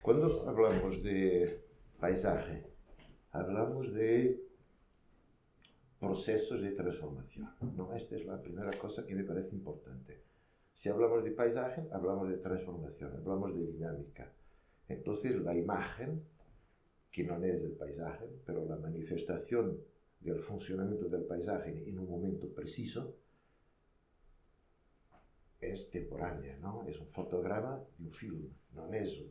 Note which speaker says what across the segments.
Speaker 1: Cuando hablamos de paisaje, hablamos de procesos de transformación, ¿no? Esta es la primera cosa que me parece importante. Si hablamos de paisaje, hablamos de transformación, hablamos de dinámica. Entonces, la imagen, que no es el paisaje, pero la manifestación del funcionamiento del paisaje en un momento preciso, es temporánea, ¿no? Es un fotograma de un film, no es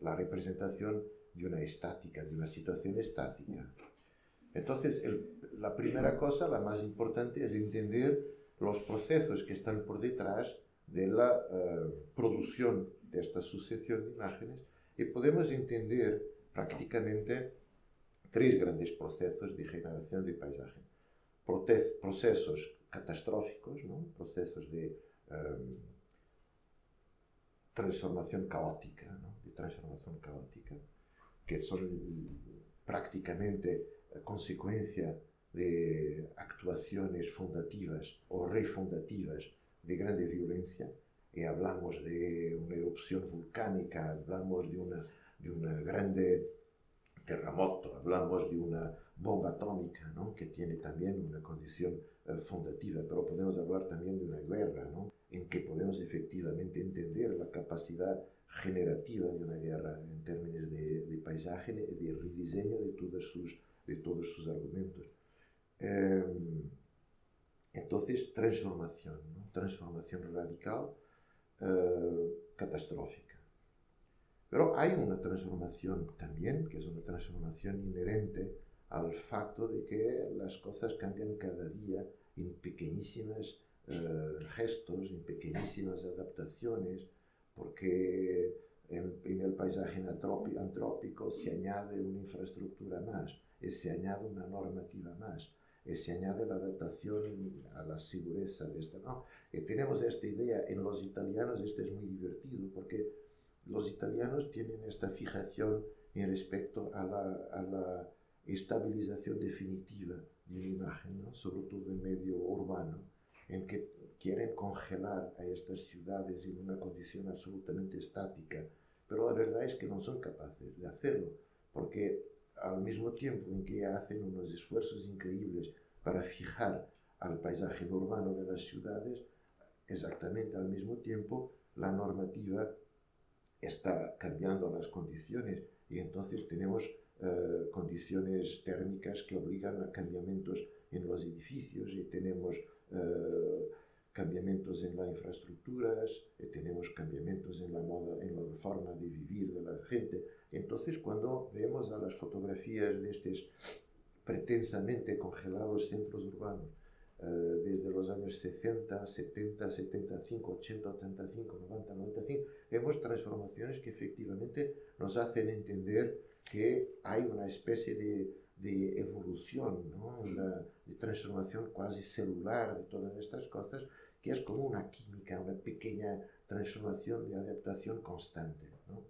Speaker 1: la representación de una estática, de una situación estática. Entonces, la primera cosa, la más importante, es entender los procesos que están por detrás de la producción de esta sucesión de imágenes y podemos entender prácticamente tres grandes procesos de generación de paisaje. Procesos catastróficos, ¿no? Procesos de transformación caótica, ¿no? De transformación caótica, que son prácticamente consecuencia de actuaciones fundativas o refundativas de grande violencia, y hablamos de una erupción volcánica, hablamos de una grande terremoto, hablamos de una bomba atómica, ¿no? Que tiene también una condición fundativa, pero podemos hablar también de una guerra, ¿no? En que podemos efectivamente entender la capacidad generativa de una guerra en términos de paisaje, de rediseño de todos sus argumentos. Entonces, transformación, ¿no? Transformación radical, catastrófica. Pero hay una transformación también, que es una transformación inherente al facto de que las cosas cambian cada día en pequeñísimos gestos, en pequeñísimas adaptaciones, porque en el paisaje antrópico se añade una infraestructura más, y se añade una normativa más, y se añade la adaptación a la seguridad de esta, ¿no? Y tenemos esta idea en los italianos. Este es muy divertido porque los italianos tienen esta fijación en respecto a la estabilización definitiva de una imagen, ¿no? Sobre todo en medio urbano, en que quieren congelar a estas ciudades en una condición absolutamente estática, pero la verdad es que no son capaces de hacerlo, porque al mismo tiempo en que hacen unos esfuerzos increíbles para fijar al paisaje urbano de las ciudades, exactamente al mismo tiempo la normativa está cambiando las condiciones y entonces tenemos condiciones térmicas que obligan a cambiamientos en los edificios y tenemos cambiamientos en las infraestructuras, y tenemos cambiamientos en la moda, en la forma de vivir de la gente. Entonces, cuando vemos a las fotografías de estos pretensamente congelados centros urbanos, desde los años 60, 70, 75, 80, 85, 90, 95, vemos transformaciones que efectivamente nos hacen entender que hay una especie de evolución, ¿no? De transformación cuasi celular de todas estas cosas, que es como una química, una pequeña transformación de adaptación constante, ¿no?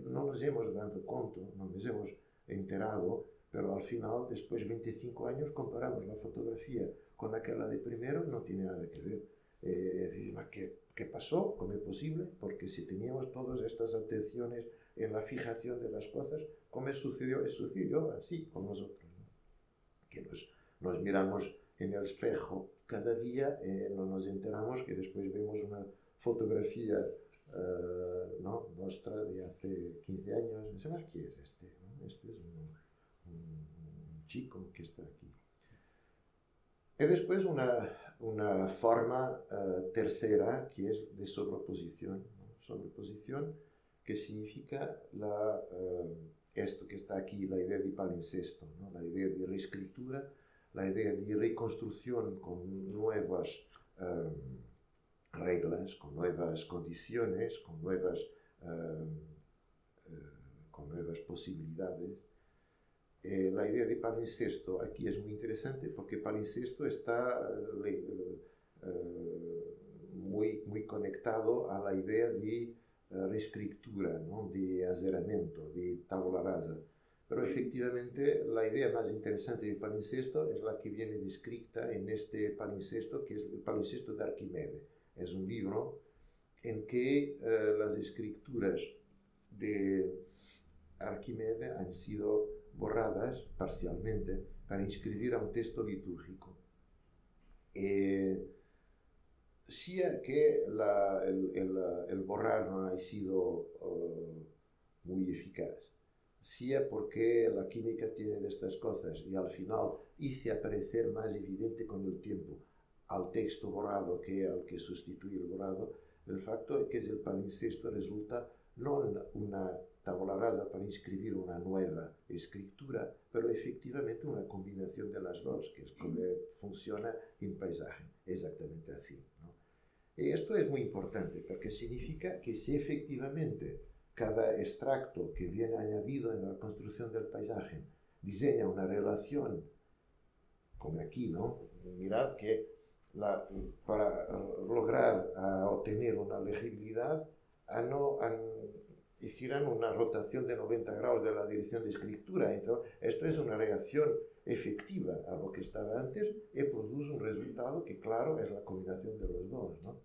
Speaker 1: No nos hemos dado cuenta, no nos hemos enterado, pero al final, después de 25 años, comparamos la fotografía con aquella de primero, no tiene nada que ver. Decimos, ¿qué pasó? ¿Cómo es posible? Porque si teníamos todas estas atenciones en la fijación de las cosas, ¿cómo sucedió? Sucedió así con nosotros, ¿no? Que nos miramos en el espejo cada día, no nos enteramos que después vemos una fotografía ¿no? nuestra de hace 15 años. No sé, ¿quién es este? ¿No? Este es un chico que está aquí. Y después una forma tercera, que es de sobreposición, ¿no? Sobreposición, que significa esto que está aquí, la idea de palincesto, ¿no? La idea de reescritura, la idea de reconstrucción con nuevas reglas, con nuevas condiciones, con nuevas posibilidades. La idea de palincesto aquí es muy interesante porque palincesto está muy conectado a la idea de reescritura, ¿no? De azeramiento, de tabula rasa. Pero efectivamente la idea más interesante de palincesto es la que viene descrita en este palincesto, que es el palincesto de Arquímedes. Es un libro en que las escrituras de Arquímedes han sido borradas parcialmente para inscribir a un texto litúrgico. Sea que el borrar no ha sido muy eficaz, sea porque la química tiene de estas cosas y al final hice aparecer más evidente con el tiempo al texto borrado que al que sustituye el borrado, el facto es que el palincesto resulta no una tabla rasa para inscribir una nueva escritura, pero efectivamente una combinación de las dos, que es como funciona en paisaje, exactamente así, ¿no? Y esto es muy importante porque significa que si efectivamente cada extracto que viene añadido en la construcción del paisaje diseña una relación, como aquí, ¿no? Mirad que para lograr obtener una legibilidad hicieron una rotación de 90 grados de la dirección de escritura. Entonces, esto es una reacción efectiva a lo que estaba antes y produce un resultado que, claro, es la combinación de los dos, ¿no?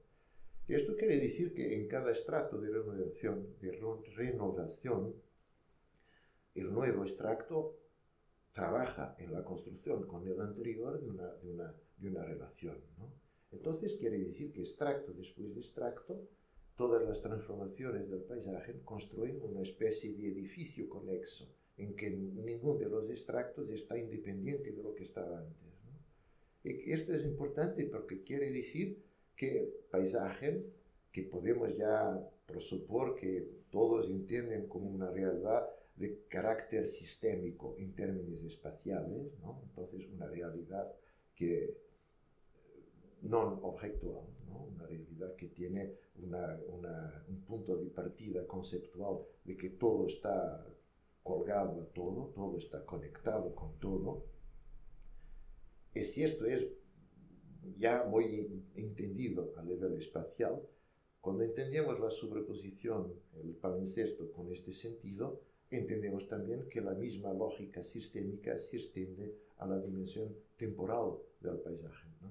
Speaker 1: Y esto quiere decir que en cada estrato de renovación, el nuevo extracto trabaja en la construcción con el anterior de una relación, ¿no? Entonces quiere decir que extracto después de extracto, todas las transformaciones del paisaje construyen una especie de edificio conexo, en que ninguno de los extractos está independiente de lo que estaba antes, ¿no? Y esto es importante porque quiere decir que el paisaje, que podemos ya presupor que todos entienden como una realidad de carácter sistémico en términos espaciales, ¿no? Entonces una realidad que non objetual, ¿no? Una realidad que tiene un punto de partida conceptual de que todo está colgado a todo, todo está conectado con todo. Y si esto es ya muy entendido a nivel espacial, cuando entendemos la sobreposición, el palincesto con este sentido, entendemos también que la misma lógica sistémica se extiende a la dimensión temporal del paisaje, ¿no?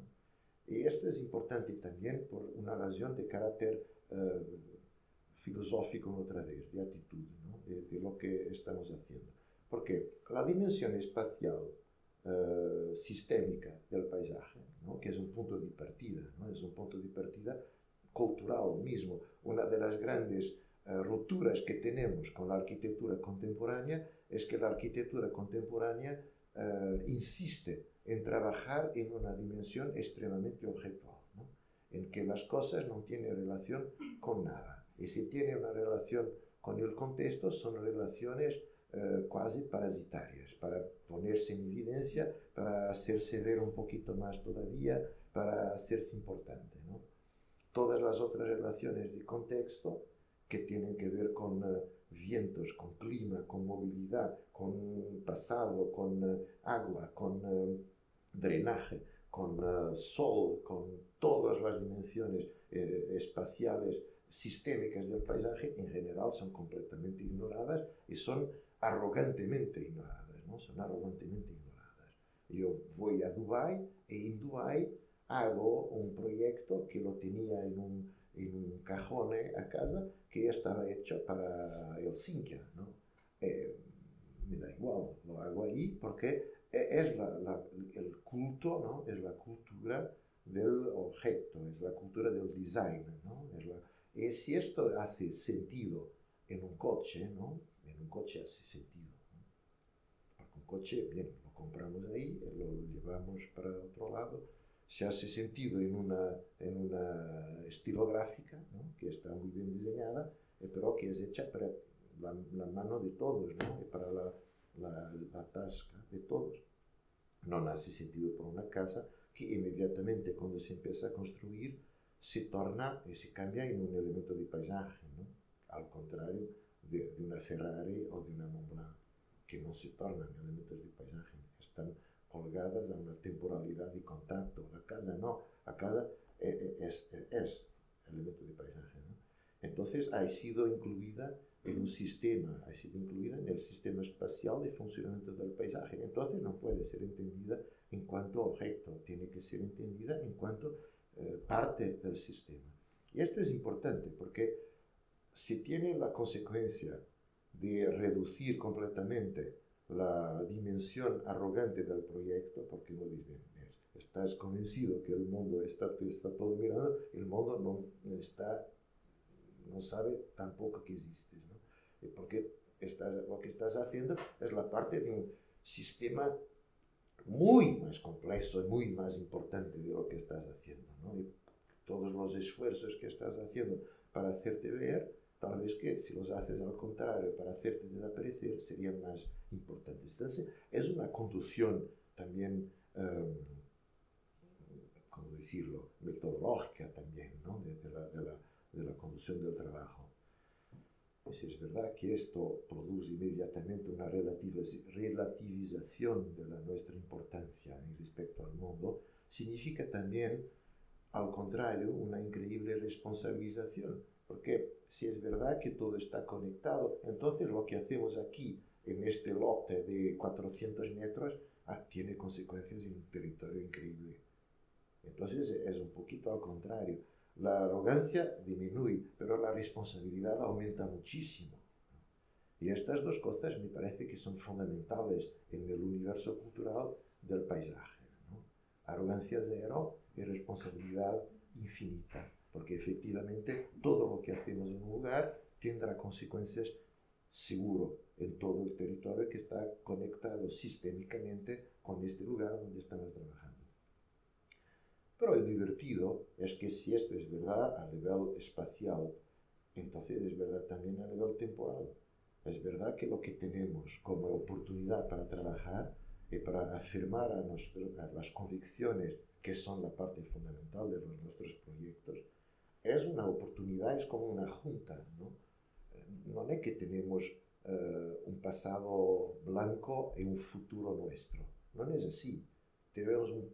Speaker 1: Y esto es importante también por una razón de carácter filosófico otra vez, de actitud, ¿no? de lo que estamos haciendo. Porque la dimensión espacial sistémica del paisaje, ¿no? Que es un punto de partida, ¿no? Es un punto de partida cultural mismo. Una de las grandes rupturas que tenemos con la arquitectura contemporánea es que la arquitectura contemporánea insiste en trabajar en una dimensión extremadamente objetual, ¿no? En que las cosas no tienen relación con nada. Y si tienen una relación con el contexto, son relaciones quasi parasitarias, para ponerse en evidencia, para hacerse ver un poquito más todavía, para hacerse importante, ¿no? Todas las otras relaciones de contexto que tienen que ver con vientos, con clima, con movilidad, con pasado, con agua, con drenaje, con sol, con todas las dimensiones espaciales sistémicas del paisaje, en general son completamente ignoradas y son arrogantemente ignoradas, ¿no? Son arrogantemente ignoradas. Yo voy a Dubái y en Dubái hago un proyecto que lo tenía en un cajón a casa, que estaba hecho para Helsinki, ¿no? Me da igual, lo hago ahí porque es el culto, ¿no? Es la cultura del objeto, es la cultura del design, ¿no? Y si esto hace sentido en un coche, ¿no? En un coche hace sentido, ¿no? Porque un coche, bien, lo compramos ahí, lo llevamos para otro lado. Se hace sentido en una estilográfica, ¿no? Que está muy bien diseñada, pero que es hecha para la mano de todos, ¿no? Y para la tasca de todos. No hace sentido para una casa que inmediatamente cuando se empieza a construir se torna y se cambia en un elemento de paisaje, ¿no? Al contrario de una Ferrari o de una Montblanc, que no se tornan elementos de paisaje, están colgadas a una temporalidad de contacto. La casa no, la casa es elemento de paisaje, ¿no? Entonces ha sido incluida en un sistema, ha sido incluida en el sistema espacial de funcionamiento del paisaje. Entonces no puede ser entendida en cuanto objeto, tiene que ser entendida en cuanto parte del sistema. Y esto es importante porque si tiene la consecuencia de reducir completamente la dimensión arrogante del proyecto, porque uno dice, estás convencido que el mundo está todo mirando, el mundo no sabe tampoco que existes, ¿no? Porque lo que estás haciendo es la parte de un sistema muy más complejo y muy más importante de lo que estás haciendo, ¿no? Y todos los esfuerzos que estás haciendo para hacerte ver, tal vez que si los haces al contrario para hacerte desaparecer, serían más importantes. Entonces, es una conducción también, ¿cómo decirlo?, metodológica también, ¿no? de la conducción del trabajo. Pues es verdad que esto produce inmediatamente una relativización de nuestra importancia respecto al mundo, significa también, al contrario, una increíble responsabilización, porque si es verdad que todo está conectado, entonces lo que hacemos aquí, en este lote de 400 metros, tiene consecuencias en un territorio increíble. Entonces es un poquito al contrario. La arrogancia disminuye, pero la responsabilidad aumenta muchísimo. Y estas dos cosas me parece que son fundamentales en el universo cultural del paisaje, ¿no? Arrogancia cero y responsabilidad infinita, porque efectivamente todo lo que hacemos en un lugar tendrá consecuencias seguro en todo el territorio que está conectado sistémicamente con este lugar donde estamos trabajando. Pero el divertido es que si esto es verdad a nivel espacial, entonces es verdad también a nivel temporal. Es verdad que lo que tenemos como oportunidad para trabajar y para afirmar a las convicciones que son la parte fundamental de nuestros proyectos, es una oportunidad, es como una junta, ¿no? No es que tenemos un pasado blanco y un futuro nuestro. No es así. Tenemos un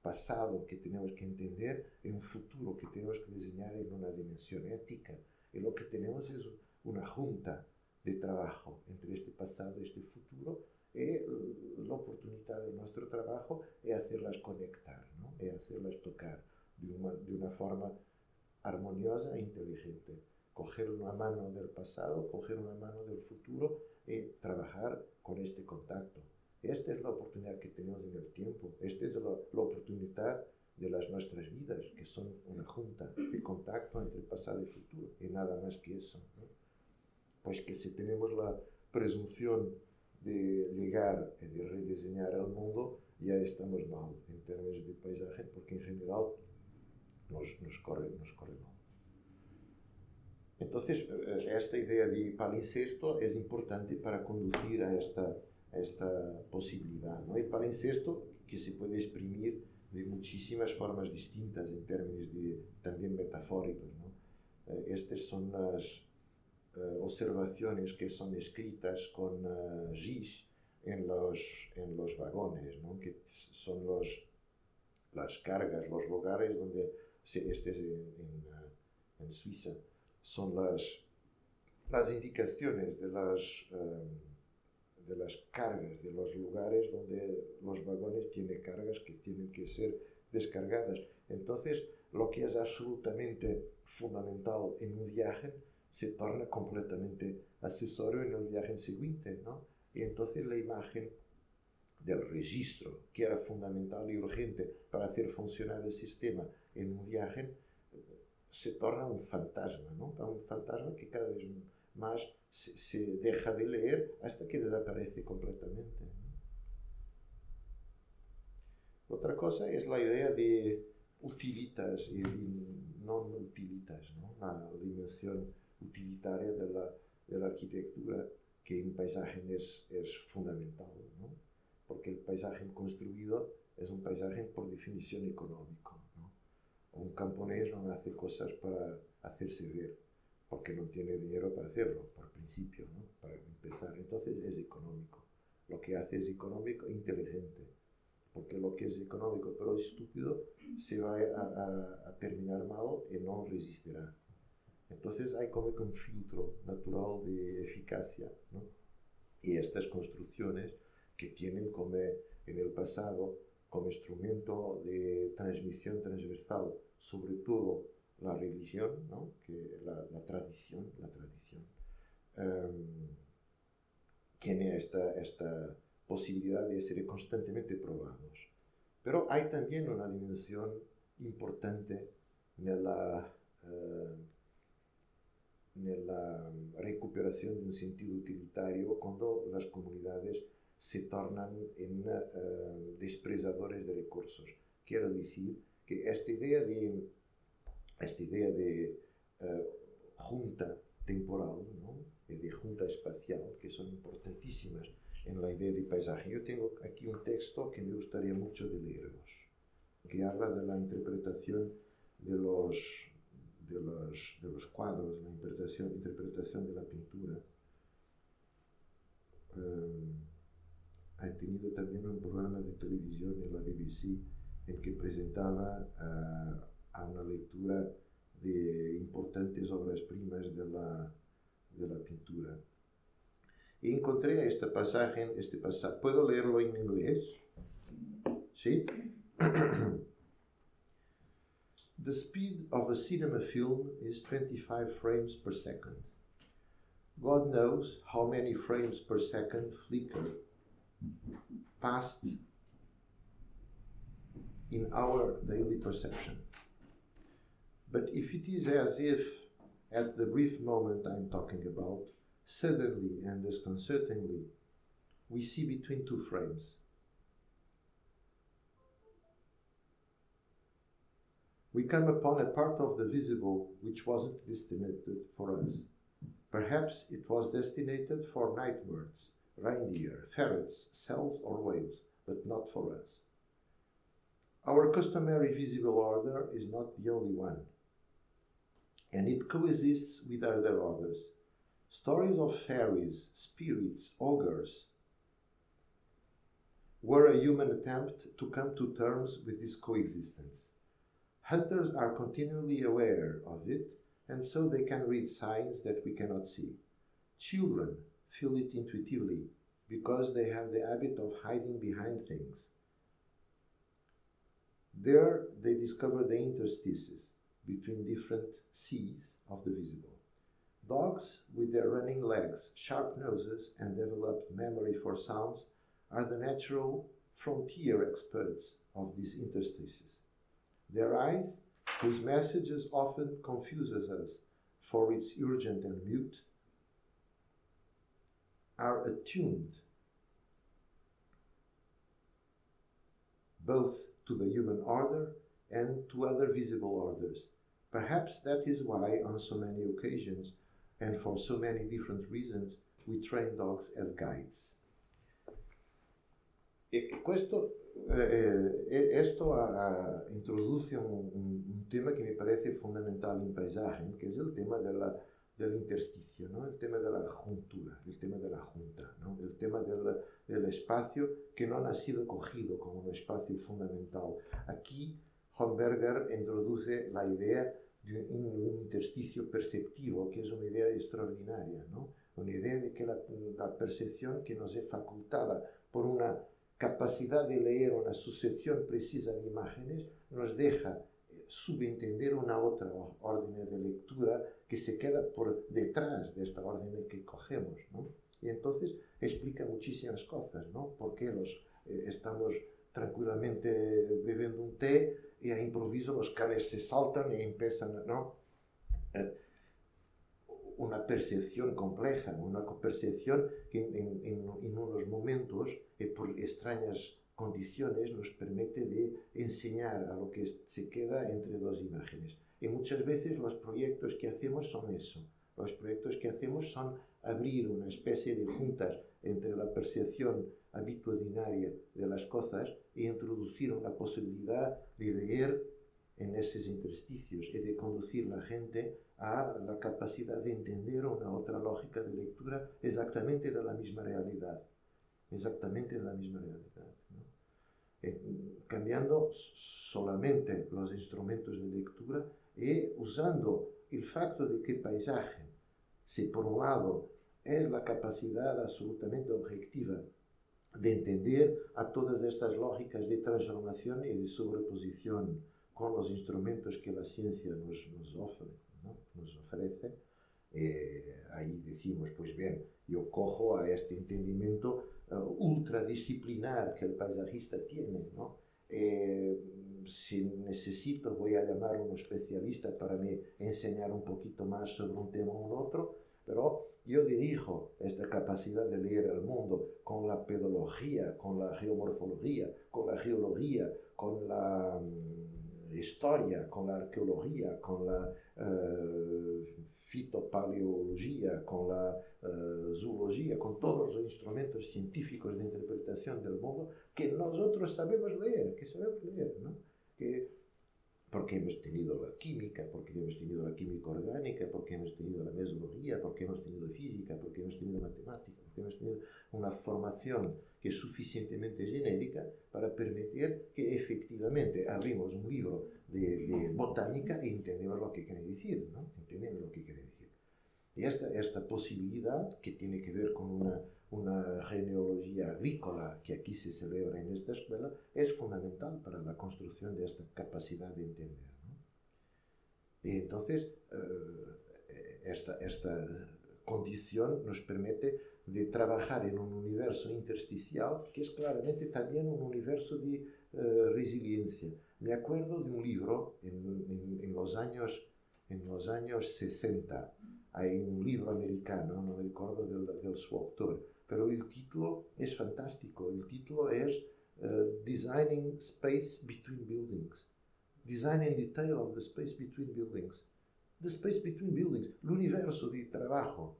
Speaker 1: pasado que tenemos que entender y un futuro que tenemos que diseñar en una dimensión ética. Y lo que tenemos es una junta de trabajo entre este pasado y este futuro, y la oportunidad de nuestro trabajo es hacerlas conectar, ¿no? Es hacerlas tocar de una forma armoniosa e inteligente. Coger una mano del pasado, coger una mano del futuro y trabajar con este contacto. Esta es la oportunidad que tenemos en el tiempo. Esta es la oportunidad de nuestras vidas, que son una junta de contacto entre pasado y futuro, y nada más que eso, ¿no? Pues que si tenemos la presunción de llegar y de rediseñar el mundo, ya estamos mal en términos de paisaje, porque en general nos corre mal. Entonces, esta idea de palincesto es importante para conducir a esta posibilidad, ¿no? El palincesto que se puede exprimir de muchísimas formas distintas en términos también metafóricos, ¿no? Estas son las observaciones que son escritas con giz en los vagones, ¿no? Que son las cargas, los lugares donde, este es en Suiza, son las indicaciones de las cargas, de los lugares donde los vagones tienen cargas que tienen que ser descargadas. Entonces, lo que es absolutamente fundamental en un viaje se torna completamente accesorio en el viaje siguiente, ¿no? Y entonces la imagen del registro, que era fundamental y urgente para hacer funcionar el sistema en un viaje, se torna un fantasma, ¿no? Un fantasma que cada vez más se deja de leer hasta que desaparece completamente, ¿no? Otra cosa es la idea de utilitas y non utilitas, ¿no? La dimensión utilitaria de la arquitectura, que en paisaje es fundamental, ¿no? Porque el paisaje construido es un paisaje por definición económico, ¿no? Un camponés no hace cosas para hacerse ver, porque no tiene dinero para hacerlo, por principio, ¿no? Para empezar. Entonces es económico. Lo que hace es económico e inteligente, porque lo que es económico pero estúpido se va a terminar mal y no resistirá. Entonces hay como que un filtro natural de eficacia, ¿no? Y estas construcciones que tienen como en el pasado como instrumento de transmisión transversal, sobre todo la religión, ¿no? Que la tradición tiene esta posibilidad de ser constantemente probados. Pero hay también una dimensión importante nella recuperación de un sentido utilitario cuando las comunidades se tornan en desprezadores de recursos. Quiero decir que esta idea de junta temporal, ¿no? Y de junta espacial, que son importantísimas en la idea de paisaje. Yo tengo aquí un texto que me gustaría mucho de leeros, que habla de la interpretación de los cuadros, la interpretación de la pintura. He tenido también un programa de televisión en la BBC en que presentaba a una lectura de importantes obras primas de la pintura. Y encontré este pasaje. ¿Puedo leerlo en inglés? ¿Sí? The speed of a cinema film is 25 frames per second. God knows how many frames per second flicker past in our daily perception. But if it is as if, at the brief moment I'm talking about, suddenly and disconcertingly, we see between two frames, we come upon a part of the visible which wasn't destined for us. Perhaps it was destined for nightbirds, reindeer, ferrets, cells or whales, but not for us. Our customary visible order is not the only one, and it coexists with other orders. Stories of fairies, spirits, ogres were a human attempt to come to terms with this coexistence. Hunters are continually aware of it, and so they can read signs that we cannot see. Children feel it intuitively because they have the habit of hiding behind things. There they discover the interstices between different seas of the visible. Dogs, with their running legs, sharp noses, and developed memory for sounds, are the natural frontier experts of these interstices. Their eyes, whose messages often confuses us for it's urgent and mute, are attuned both to the human order and to other visible orders. Perhaps that is why, on so many occasions, and for so many different reasons, we train dogs as guides. Esto introduce un tema que me parece fundamental en paisaje, que es el tema del intersticio, ¿no? El tema de la juntura, el tema de la junta, ¿no? El tema del espacio que no ha sido cogido como un espacio fundamental. Aquí Homberger introduce la idea de un intersticio perceptivo, que es una idea extraordinaria, ¿no? Una idea de que la percepción que nos es facultada por una capacidad de leer una sucesión precisa de imágenes nos deja subentender una otra orden de lectura que se queda por detrás de esta orden que cogemos, ¿no? Y entonces explica muchísimas cosas, ¿no? Por qué estamos tranquilamente bebiendo un té y a improviso los canes se saltan y empiezan, ¿no? Una percepción compleja, una percepción que en unos momentos, por extrañas condiciones, nos permite de enseñar a lo que se queda entre dos imágenes. Y muchas veces los proyectos que hacemos son eso. Los proyectos que hacemos son abrir una especie de juntas entre la percepción habitudinaria de las cosas e introducir una posibilidad de ver en esos intersticios y de conducir a la gente a la capacidad de entender una otra lógica de lectura exactamente de la misma realidad. Exactamente de la misma realidad, ¿no? Cambiando solamente los instrumentos de lectura y usando el facto de que paisaje, si por un lado es la capacidad absolutamente objetiva de entender a todas estas lógicas de transformación y de sobreposición con los instrumentos que la ciencia nos ofrece, ahí decimos, pues bien, yo cojo a este entendimiento ultradisciplinar que el paisajista tiene, ¿no? Si necesito, voy a llamar a un especialista para me enseñar un poquito más sobre un tema o un otro, pero yo dirijo esta capacidad de leer el mundo con la pedología, con la geomorfología, con la geología, con la historia, con la arqueología, con la fitopaleología, con la zoología, con todos los instrumentos científicos de interpretación del mundo que nosotros sabemos leer, ¿no? Porque hemos tenido la química, porque hemos tenido la química orgánica, porque hemos tenido la mesología, porque hemos tenido física, porque hemos tenido matemática, porque hemos tenido una formación que es suficientemente genérica para permitir que efectivamente abrimos un libro de botánica e entendemos lo que quiere decir, ¿no? Entendemos lo que quiere decir. Y esta posibilidad, que tiene que ver con una genealogía agrícola que aquí se celebra en esta escuela, es fundamental para la construcción de esta capacidad de entender, ¿no? Y entonces, esta condición nos permite de trabajar en un universo intersticial que es claramente también un universo de resiliencia. Me acuerdo de un libro en los años 60. Hay un libro americano, no me recuerdo del su autor, pero el título es fantástico. El título es Designing Space Between Buildings. Design in detail of the space between buildings. The space between buildings, el universo de trabajo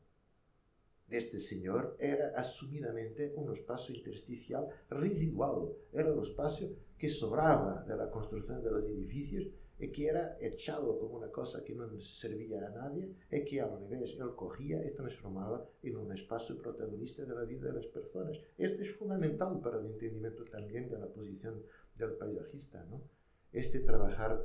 Speaker 1: de este señor era asumidamente un espacio intersticial residual. Era el espacio que sobraba de la construcción de los edificios y que era echado como una cosa que no servía a nadie y que al revés él cogía y transformaba en un espacio protagonista de la vida de las personas. Esto es fundamental para el entendimiento también de la posición del paisajista, ¿no? Trabajar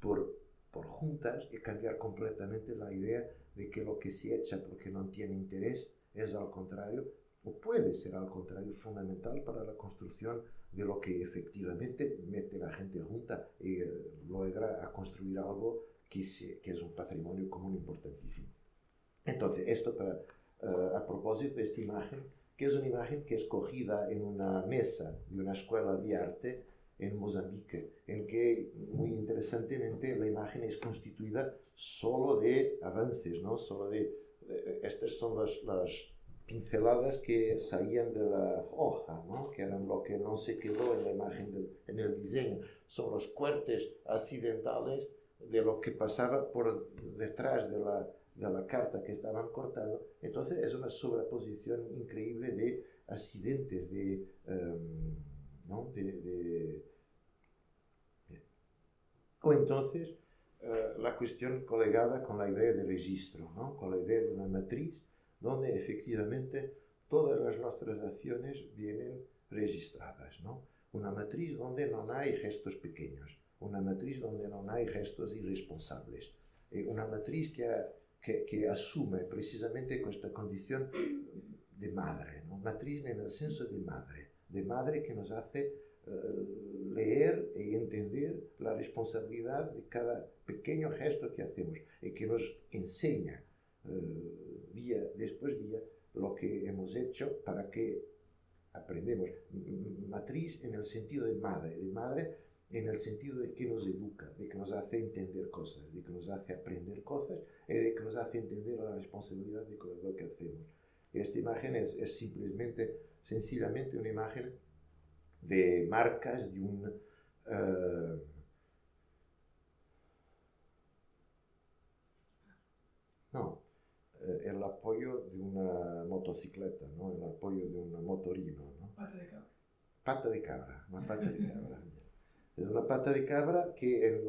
Speaker 1: por juntas y cambiar completamente la idea de que lo que se echa porque no tiene interés es al contrario, o puede ser al contrario, fundamental para la construcción de lo que efectivamente mete la gente junta y logra a construir algo que es un patrimonio común importantísimo. Entonces, esto a propósito de esta imagen, que es una imagen que es cogida en una mesa de una escuela de arte en Mozambique, en que, muy interesantemente, la imagen es constituida solo de avances, ¿no? Solo estas son las pinceladas que salían de la hoja, ¿no? Que eran lo que no se quedó en la imagen, en el diseño. Son los cortes accidentales de lo que pasaba por detrás de la carta que estaban cortando. Entonces es una sobreposición increíble de accidentes, ¿no? O entonces la cuestión colegada con la idea de registro, ¿no? Con la idea de una matriz donde efectivamente todas las nuestras acciones vienen registradas, ¿no? Una matriz donde no hay gestos pequeños, una matriz donde no hay gestos irresponsables, una matriz que asume precisamente esta condición de madre, ¿no? Matriz en el senso de madre que nos hace leer y entender la responsabilidad de cada pequeño gesto que hacemos y que nos enseña día después día lo que hemos hecho para que aprendemos. Matriz en el sentido de madre en el sentido de que nos educa, de que nos hace entender cosas, de que nos hace aprender cosas y de que nos hace entender la responsabilidad de lo que hacemos. Esta imagen es sencillamente una imagen de marcas de un el apoyo de una motocicleta, ¿no? El apoyo de un motorino, ¿no?
Speaker 2: Pata de cabra.
Speaker 1: Pata de cabra, una pata de cabra. Es una pata de cabra que en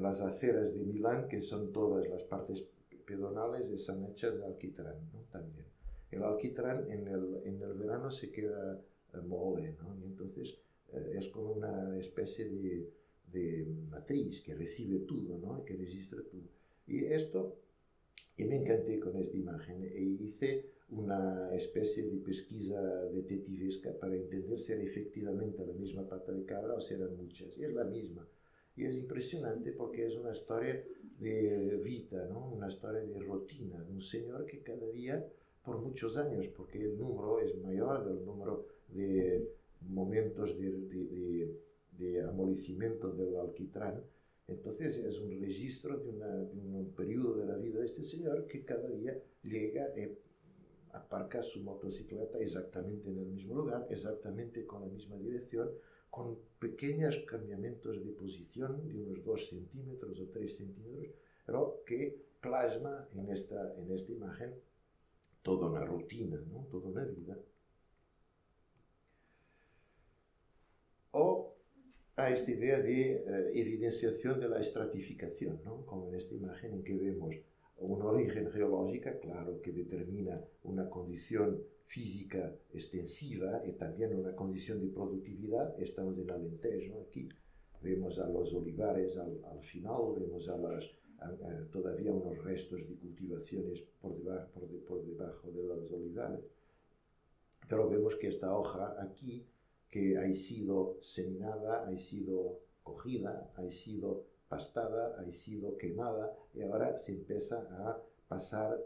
Speaker 1: las aceras de Milán, que son todas las partes pedonales, están hechas de alquitrán, ¿no? También. El alquitrán en el verano se queda mole, ¿no? Y entonces es como una especie de matriz que recibe todo, ¿no? Que registra todo. Y me encanté con esta imagen e hice una especie de pesquisa detectivesca para entender si era efectivamente la misma pata de cabra o si eran muchas. Y es la misma. Y es impresionante porque es una historia de vida, ¿no? Una historia de rutina, de un señor que cada día, por muchos años, porque el número es mayor del número de momentos de amolecimiento del alquitrán, entonces es un registro de un periodo de la vida de este señor que cada día llega y aparca su motocicleta exactamente en el mismo lugar, exactamente con la misma dirección, con pequeños cambiamientos de posición de unos 2 centímetros o 3 centímetros, pero que plasma en esta imagen toda una rutina, ¿no? Toda una vida. O a esta idea de evidenciación de la estratificación, ¿no? Como en esta imagen en que vemos un origen geológica, claro, que determina una condición física extensiva y también una condición de productividad. Estamos en Alentejo aquí, vemos a los olivares al final, vemos todavía unos restos de cultivaciones por debajo de los olivares, pero vemos que esta hoja aquí, que ha sido seminada, ha sido cogida, ha sido pastada, ha sido quemada y ahora se empieza a pasar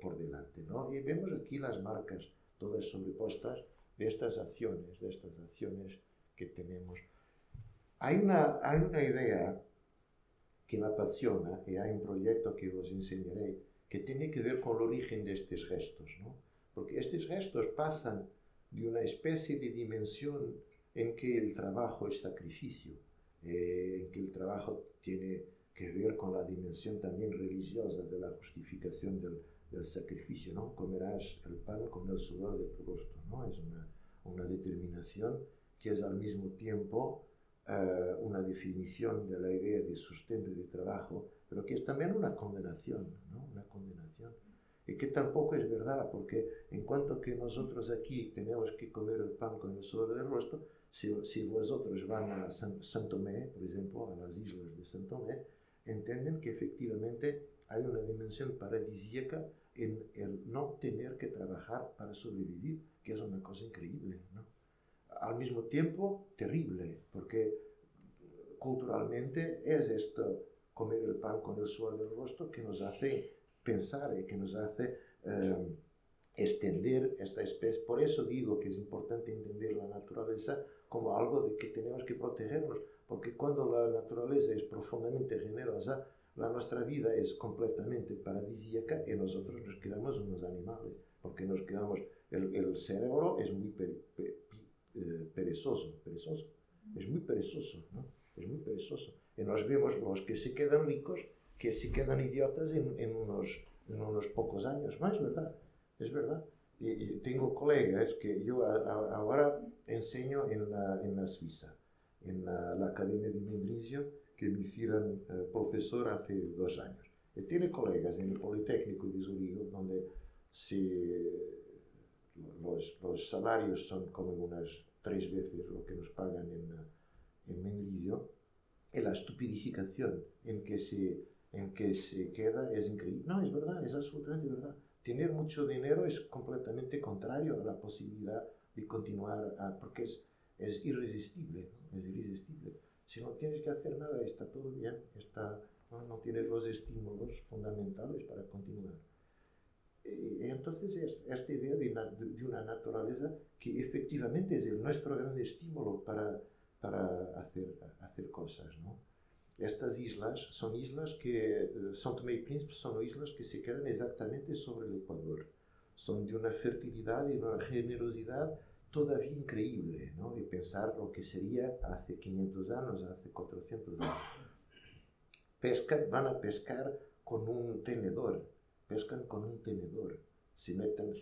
Speaker 1: por delante, ¿no? Y vemos aquí las marcas todas sobrepuestas de estas acciones que tenemos. Hay una idea que me apasiona y hay un proyecto que os enseñaré que tiene que ver con el origen de estos gestos, ¿no? Porque estos gestos pasan de una especie de dimensión en que el trabajo es sacrificio, en que el trabajo tiene que ver con la dimensión también religiosa de la justificación del sacrificio, ¿no? Comerás el pan con el sudor de tu rostro, ¿no? Es una determinación que es al mismo tiempo una definición de la idea de sustento y de trabajo, pero que es también una condenación, ¿no? Una condenación. Y que tampoco es verdad, porque en cuanto que nosotros aquí tenemos que comer el pan con el sudor del rostro, si vosotros van a San Tomé, por ejemplo, a las islas de San Tomé, entienden que efectivamente hay una dimensión paradisíaca en el no tener que trabajar para sobrevivir, que es una cosa increíble, ¿no? Al mismo tiempo terrible, porque culturalmente es esto, comer el pan con el sudor del rostro, que nos hace pensar y que nos hace extender esta especie. Por eso digo que es importante entender la naturaleza como algo de que tenemos que protegernos, porque cuando la naturaleza es profundamente generosa, nuestra vida es completamente paradisíaca y nosotros nos quedamos unos animales, porque nos quedamos, el cerebro es muy perezoso, es muy perezoso, ¿no? Es muy perezoso. Y nos vemos los que se quedan ricos, que se quedan idiotas en unos pocos años. No, es verdad, es verdad. Y tengo colegas que yo ahora enseño en la Suiza, en la Academia de Mendrisio, que me hicieron profesor hace 2 años. Y tiene colegas en el Politécnico de Zurigo, donde los salarios son como unas 3 veces lo que nos pagan en Mendrisio, y la estupidificación en que se queda es increíble. No, es verdad, es absolutamente verdad. Tener mucho dinero es completamente contrario a la posibilidad de continuar, porque es irresistible, ¿no? Es irresistible. Si no tienes que hacer nada, está todo bien, no tienes los estímulos fundamentales para continuar. Entonces es esta idea de una naturaleza que efectivamente es nuestro gran estímulo para hacer cosas, ¿no? Estas islas son islas que, São Tomé y Príncipe son islas que se quedan exactamente sobre el Ecuador. Son de una fertilidad y una generosidad todavía increíble, ¿no? Y pensar lo que sería hace 500 años, hace 400 años. Van a pescar con un tenedor, pescan con un tenedor. Se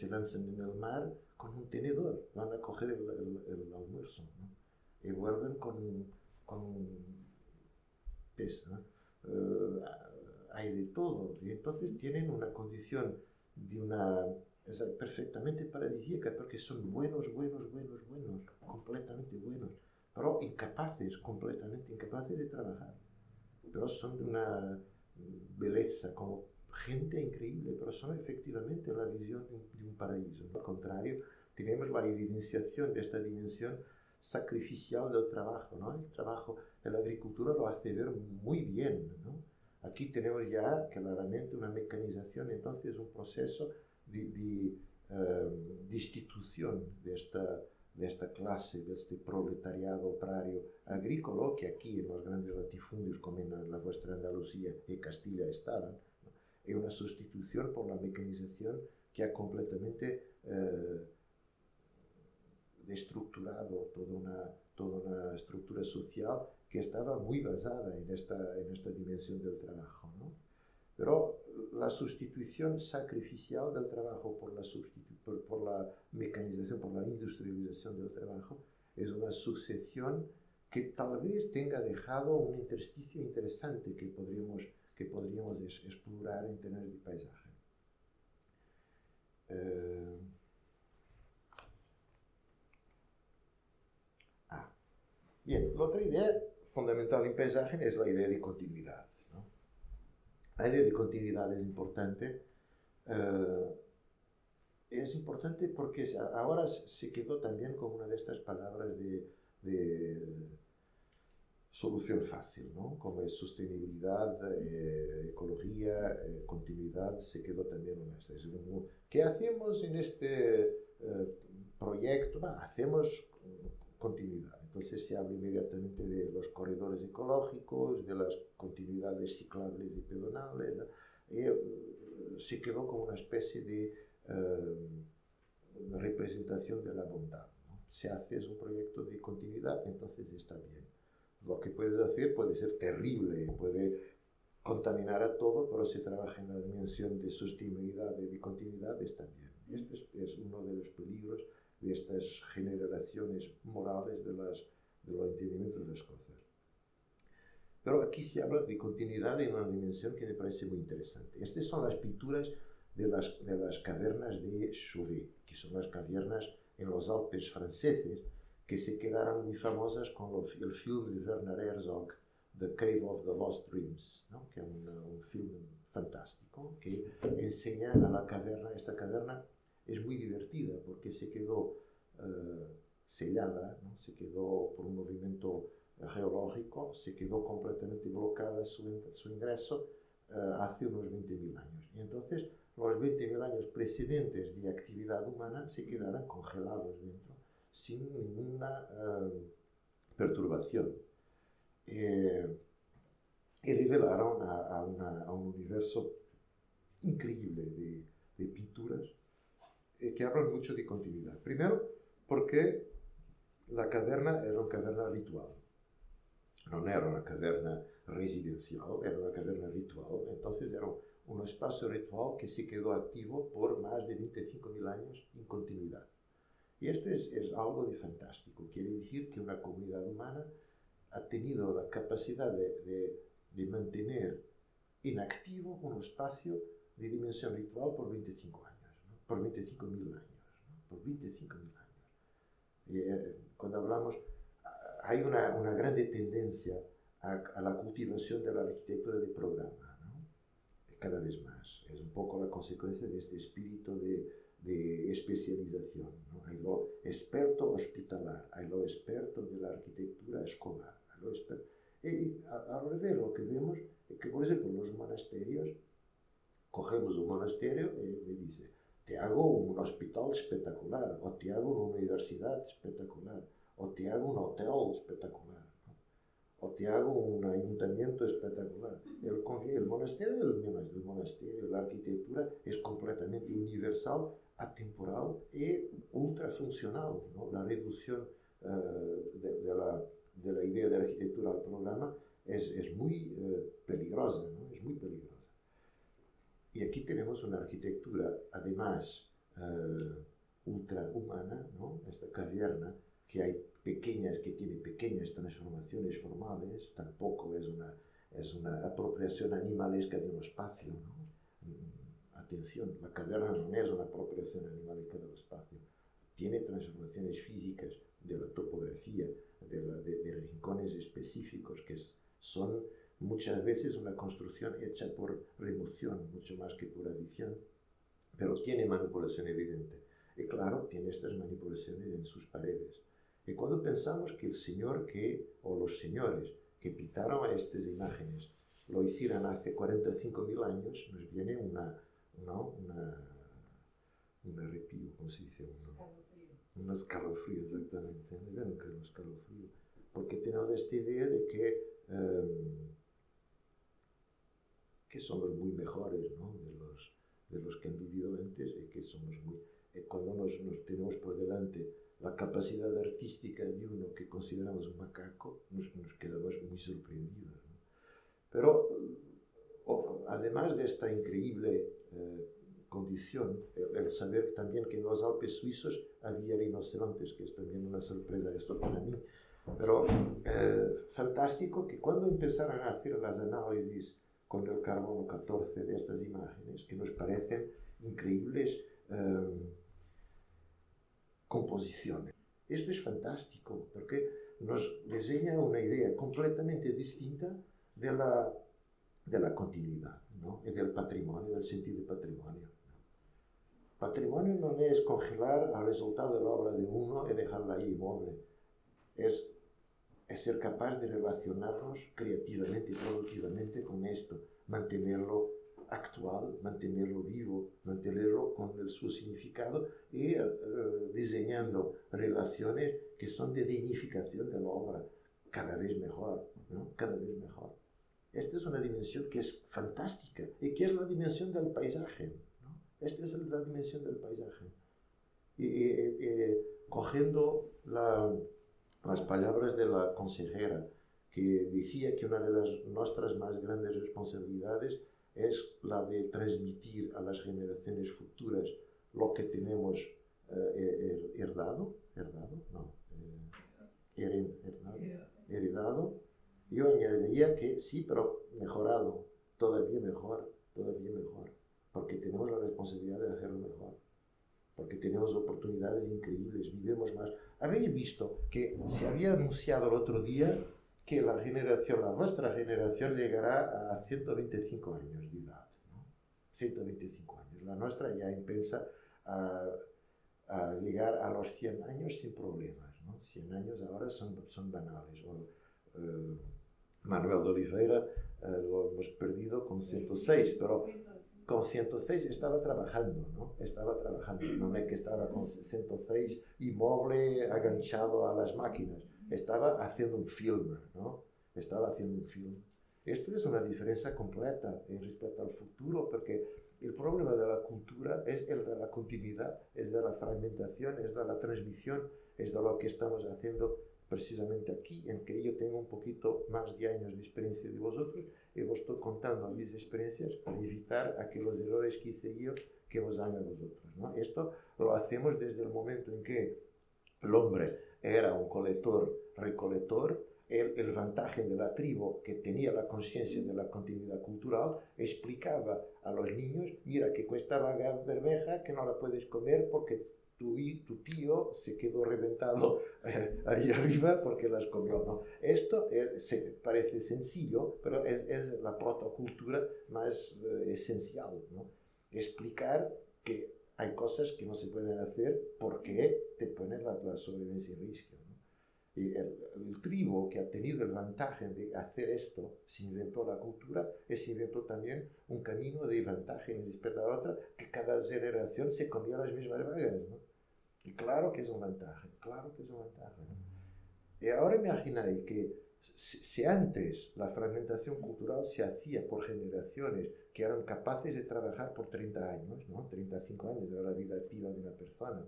Speaker 1: lanzan en el mar con un tenedor, van a coger el almuerzo, ¿no? Y vuelven con un pez, ¿no? Hay de todo, y entonces tienen una condición es perfectamente paradisíaca, porque son buenos, completamente buenos, pero completamente incapaces de trabajar, pero son de una belleza como gente increíble, pero son efectivamente la visión de un paraíso, ¿no? Al contrario, tenemos la evidenciación de esta dimensión sacrificial del trabajo, ¿no? El trabajo, la agricultura lo hace ver muy bien, ¿no? Aquí tenemos ya claramente una mecanización, entonces un proceso de institución de esta clase, de este proletariado oprario agrícola, que aquí en los grandes latifundios, como en la vuestra Andalucía y Castilla estaban, ¿no? Es una sustitución por la mecanización que ha completamente destructurado toda una estructura social que estaba muy basada en esta dimensión del trabajo, ¿no? Pero la sustitución sacrificial del trabajo por la mecanización, por la industrialización del trabajo, es una sucesión que tal vez tenga dejado un intersticio interesante que podríamos explorar en términos de paisaje. Bien, la otra idea fundamental en paisaje es la idea de continuidad, ¿no? La idea de continuidad es importante. Es importante porque ahora se quedó también como una de estas palabras de solución fácil, ¿no? Como es sostenibilidad, ecología, continuidad, se quedó también una de estas. ¿Qué hacemos en este proyecto? Hacemos continuidad. Entonces se habla inmediatamente de los corredores ecológicos, de las continuidades ciclables y pedonales, ¿no? Y se quedó como una especie de representación de la bondad, ¿no? Si haces un proyecto de continuidad, entonces está bien. Lo que puedes hacer puede ser terrible, puede contaminar a todo, pero si trabaja en la dimensión de sostenibilidad y de continuidad, está bien. Este es uno de los peligros de estas generaciones morales del entendimiento de las cosas. Pero aquí se habla de continuidad en una dimensión que me parece muy interesante. Estas son las pinturas de las cavernas de Chauvet, que son las cavernas en los Alpes franceses, que se quedaron muy famosas con el film de Werner Herzog, The Cave of the Lost Dreams, ¿no? Que es un film fantástico que enseña a la caverna. Esta caverna es muy divertida porque se quedó sellada, ¿no? Se quedó por un movimiento geológico, se quedó completamente bloquada su ingreso hace unos 20.000 años. Y entonces los 20.000 años precedentes de actividad humana se quedaron congelados dentro, sin ninguna perturbación. Y revelaron a un universo increíble de pinturas que hablan mucho de continuidad. Primero, porque la caverna era una caverna ritual. No era una caverna residencial, era una caverna ritual. Entonces era un espacio ritual que se quedó activo por más de 25.000 años en continuidad. Y esto es algo de fantástico. Quiere decir que una comunidad humana ha tenido la capacidad de mantener en activo un espacio de dimensión ritual por 25 años, ¿no? Por 25.000 años, ¿no? Por 25.000 años. Y, cuando hablamos, hay una grande tendencia a la cultivación de la arquitectura de programa, ¿no? Cada vez más. Es un poco la consecuencia de este espíritu de especialización, ¿no? Hay lo experto hospitalar, hay lo experto de la arquitectura escolar, hay lo experto. Y al revés, lo que vemos es que, por ejemplo, los monasterios, cogemos un monasterio y me dice, te hago un hospital espectacular, o te hago una universidad espectacular, o te hago un hotel espectacular, ¿no? O te hago un ayuntamiento espectacular. El monasterio, la arquitectura es completamente universal, atemporal y ultrafuncional, ¿no? La reducción de la idea de arquitectura al programa es muy peligrosa, ¿no? Es muy peligrosa. Y aquí tenemos una arquitectura, además, ultrahumana, ¿no? Esta caverna que tiene pequeñas transformaciones formales, tampoco es una apropiación animalesca de un espacio, ¿no? Atención, la caverna no es una apropiación animalesca del espacio, tiene transformaciones físicas de la topografía, de rincones específicos que son muchas veces una construcción hecha por remoción, mucho más que por adición, pero tiene manipulación evidente. Y claro, tiene estas manipulaciones en sus paredes. Y cuando pensamos que el señor o los señores que pintaron estas imágenes lo hicieran hace 45.000 años, nos viene un arrepío, ¿cómo se dice? Un escalofrío, exactamente. Me viene un escalofrío. Porque tenemos esta idea de que somos muy mejores, ¿no?, de los que han vivido antes, y que somos muy... cuando nos tenemos por delante la capacidad artística de uno que consideramos un macaco, nos quedamos muy sorprendidos, ¿no? Pero además de esta increíble condición, el saber también que en los Alpes suizos había rinocerontes, que es también una sorpresa esto para mí, pero fantástico que cuando empezaron a hacer las análisis con el carbono 14 de estas imágenes, que nos parecen increíbles composiciones. Esto es fantástico porque nos diseña una idea completamente distinta de la continuidad, ¿no?, y del patrimonio, del sentido de patrimonio. Patrimonio no es congelar el resultado de la obra de uno y dejarla ahí inmóvil. Es ser capaz de relacionarnos creativamente y productivamente con esto, mantenerlo actual, mantenerlo vivo, mantenerlo con su significado y diseñando relaciones que son de dignificación de la obra cada vez mejor, ¿no?, cada vez mejor. Esta es una dimensión que es fantástica y que es la dimensión del paisaje, ¿no? Esta es la dimensión del paisaje. Cogiendo las palabras de la consejera, que decía que una de nuestras más grandes responsabilidades es la de transmitir a las generaciones futuras lo que tenemos heredado. Yo añadiría que sí, pero mejorado, todavía mejor, porque tenemos la responsabilidad de hacerlo mejor, porque tenemos oportunidades increíbles, vivimos más. ¿Habéis visto que se había anunciado el otro día que vuestra generación llegará a 125 años de edad, ¿no? 125 años. La nuestra ya empieza a llegar a los 100 años sin problemas, ¿no? 100 años ahora son banales. Manuel de Oliveira lo hemos perdido con 106, pero con 106 estaba trabajando, ¿no? No es que estaba con 106 inmóvil, aganchado a las máquinas. Estaba haciendo un film, ¿no? Esto es una diferencia completa en respecto al futuro, porque el problema de la cultura es el de la continuidad, es de la fragmentación, es de la transmisión, es de lo que estamos haciendo precisamente aquí, en que yo tengo un poquito más de años de experiencia de vosotros y os estoy contando mis experiencias para evitar aquellos errores que hice yo que os hagan vosotros, ¿no? Esto lo hacemos desde el momento en que el hombre era un recolector. El vantaje de la tribu, que tenía la conciencia de la continuidad cultural, explicaba a los niños: mira, que cuesta bermeja que no la puedes comer porque tu tío se quedó reventado ahí arriba porque las comió, ¿no? Esto parece sencillo, pero es la protocultura más esencial, ¿no? Explicar que hay cosas que no se pueden hacer porque te ponen la sobrevivencia en riesgo, ¿no? Y el tribu que ha tenido el vantaje de hacer esto, se inventó la cultura y se inventó también un camino de vantaje en respecto a la otra, que cada generación se comía las mismas vagas, ¿no? Y claro que es un vantaje, ¿no? Y ahora imagináis que si antes la fragmentación cultural se hacía por generaciones que eran capaces de trabajar por 30 años, ¿no? 35 años era la vida activa de una persona.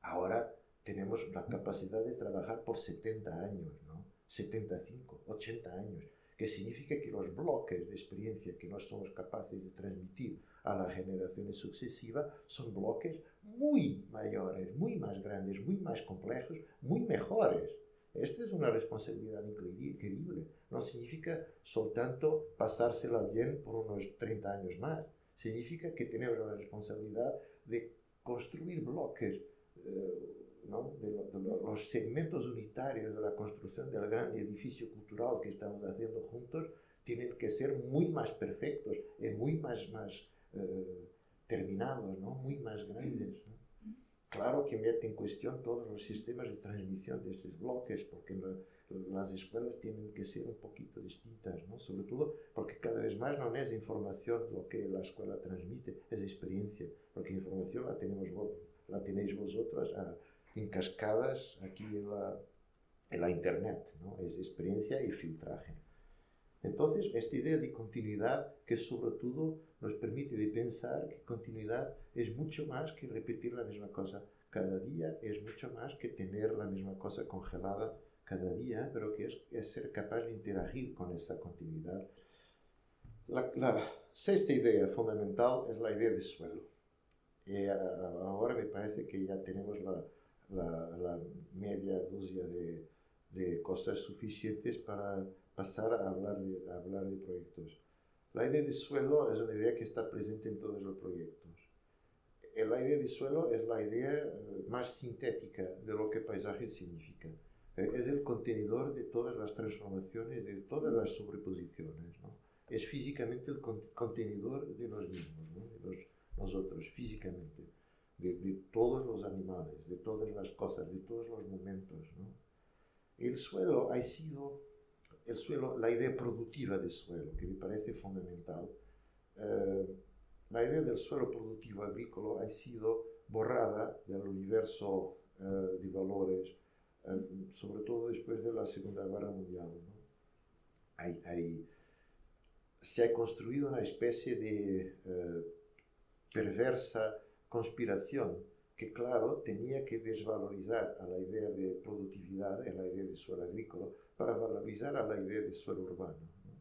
Speaker 1: Ahora tenemos la capacidad de trabajar por 70 años, ¿no? 75, 80 años, que significa que los bloques de experiencia que no somos capaces de transmitir a las generaciones sucesivas son bloques muy mayores, muy más grandes, muy más complejos, muy mejores. Esta es una responsabilidad increíble. No significa soltanto pasársela bien por unos 30 años más. Significa que tenemos la responsabilidad de construir bloques ¿no? Los segmentos unitarios de la construcción del gran edificio cultural que estamos haciendo juntos tienen que ser muy más perfectos y muy más terminados, ¿no? Muy más grandes, ¿no? Claro que mete en cuestión todos los sistemas de transmisión de estos bloques, porque las escuelas tienen que ser un poquito distintas, ¿no? Sobre todo porque cada vez más no es información lo que la escuela transmite, es experiencia, porque información la tenéis vosotros en cascadas aquí en la internet, ¿no? Es experiencia y filtraje. Entonces, esta idea de continuidad que sobre todo nos permite de pensar que continuidad es mucho más que repetir la misma cosa cada día, es mucho más que tener la misma cosa congelada cada día, pero que es ser capaz de interagir con esa continuidad. La sexta idea fundamental es la idea de suelo. Y ahora me parece que ya tenemos la media dúzia de cosas suficientes para pasar a hablar de proyectos. La idea de suelo es una idea que está presente en todos los proyectos. La idea de suelo es la idea más sintética de lo que paisaje significa. Es el contenedor de todas las transformaciones, de todas las sobreposiciones, ¿no? Es físicamente el contenedor de los mismos, ¿no? De nosotros, físicamente, de todos los animales, de todas las cosas, de todos los momentos, ¿no? El suelo ha sido la idea productiva del suelo, que me parece fundamental. La idea del suelo productivo agrícola ha sido borrada del universo de valores, sobre todo después de la Segunda Guerra Mundial, ¿no? Se ha construido una especie de perversa conspiración que, claro, tenía que desvalorizar a la idea de productividad, a la idea de suelo agrícola, para valorizar a la idea de suelo urbano, ¿no?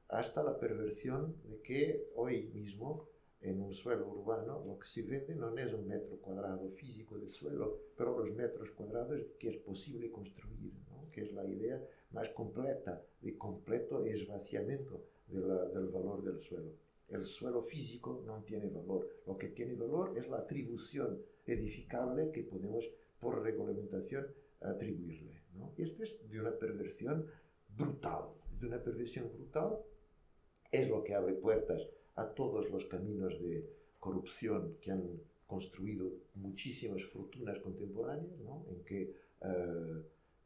Speaker 1: Hasta la perversión de que hoy mismo en un suelo urbano lo que se vende no es un metro cuadrado físico de suelo, pero los metros cuadrados que es posible construir, ¿no? Que es la idea más completa, de completo esvaciamiento del valor del suelo. El suelo físico no tiene valor. Lo que tiene valor es la atribución edificable que podemos, por regulamentación, atribuirle, ¿no? Y esto es de una perversión brutal. De una perversión brutal es lo que abre puertas a todos los caminos de corrupción que han construido muchísimas fortunas contemporáneas, ¿no? En que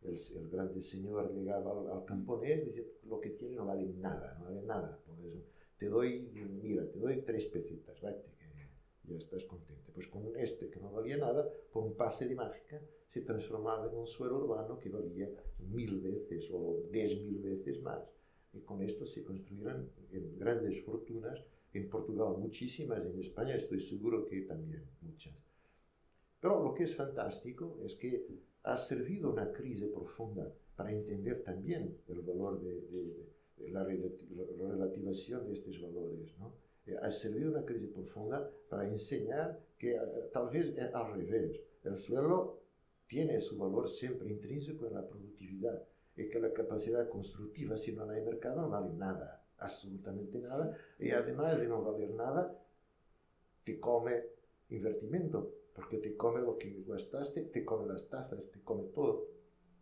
Speaker 1: el grande señor llegaba al camponés y decía, lo que tiene no vale nada, no vale nada. Pues, te doy 3 pesetas, vete, que ya estás contento. Pues con que no valía nada, por un pase de mágica, se transformaba en un suelo urbano que valía 1000 veces o 10.000 veces más. Y con esto se construyeron grandes fortunas, en Portugal muchísimas, en España estoy seguro que también muchas. Pero lo que es fantástico es que ha servido una crisis profunda para entender también el valor de la relativización de estos valores, ¿no? Ha servido una crisis profunda para enseñar que tal vez es al revés. El suelo tiene su valor siempre intrínseco en la productividad y que la capacidad constructiva, si no hay mercado, no vale nada, absolutamente nada, y además de no valer nada, te come invertimento, porque te come lo que gastaste, te come las tazas, te come todo.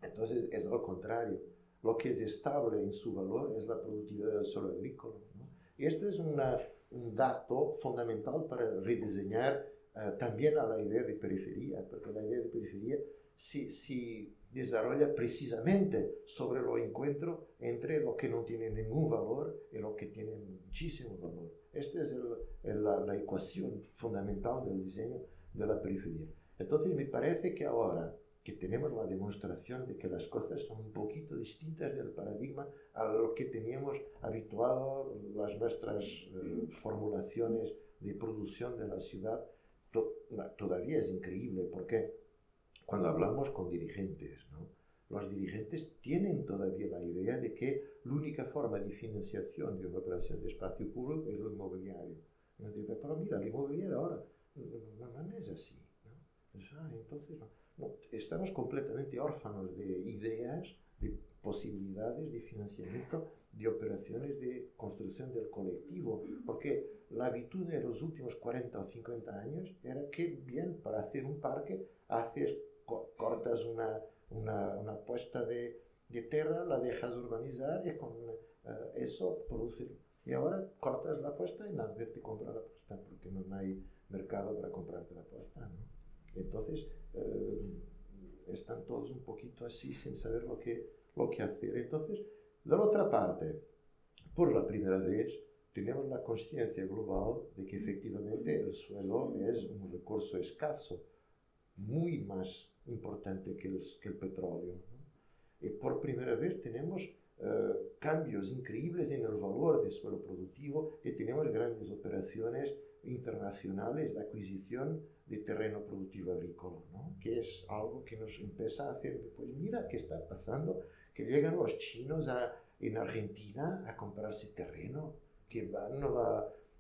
Speaker 1: Entonces es al contrario. Lo que es estable en su valor es la productividad del suelo agrícola, ¿no? Y esto es un dato fundamental para rediseñar también a la idea de periferia, porque la idea de periferia se desarrolla precisamente sobre el encuentro entre lo que no tiene ningún valor y lo que tiene muchísimo valor. Esta es la ecuación fundamental del diseño de la periferia. Entonces me parece que ahora que tenemos la demostración de que las cosas son un poquito distintas del paradigma a lo que teníamos habituado las nuestras formulaciones de producción de la ciudad, todavía es increíble porque cuando hablamos con dirigentes, ¿no? Los dirigentes tienen todavía la idea de que la única forma de financiación de una operación de espacio público es lo inmobiliario. Y uno dice, pero mira, el inmobiliario ahora no es así, ¿no? Entonces, no, estamos completamente órfanos de ideas, de posibilidades de financiamiento, de operaciones de construcción del colectivo, porque la habitud de los últimos 40 o 50 años era que, bien, para hacer un parque haces cortas una puesta de tierra, la dejas urbanizar y con eso produce. Y ahora cortas la puesta y nadie te compra la puesta porque no hay mercado para comprarte la puesta, ¿no? Entonces están todos un poquito así sin saber lo que hacer. Entonces, de la otra parte, por la primera vez, tenemos la conciencia global de que efectivamente el suelo es un recurso escaso, muy más importante que el petróleo, ¿no? Y por primera vez tenemos cambios increíbles en el valor del suelo productivo y tenemos grandes operaciones internacionales de adquisición de terreno productivo agrícola, ¿no? Que es algo que nos empieza a hacer, pues mira qué está pasando, que llegan los chinos en Argentina a comprarse terreno, que van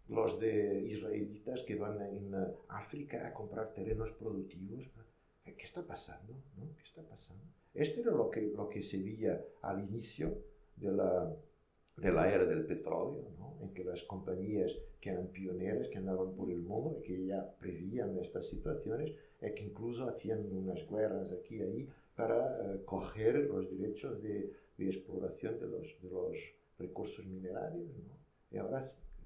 Speaker 1: los de israelitas que van en África a comprar terrenos productivos. ¿Qué está pasando? ¿No? ¿Qué está pasando? Esto era lo que se veía al inicio de la era del petróleo, ¿no? En que las compañías que eran pioneras, que andaban por el mundo y que ya prevían estas situaciones, y que incluso hacían unas guerras aquí y ahí para coger los derechos de exploración de los recursos minerarios, ¿no? Y ahora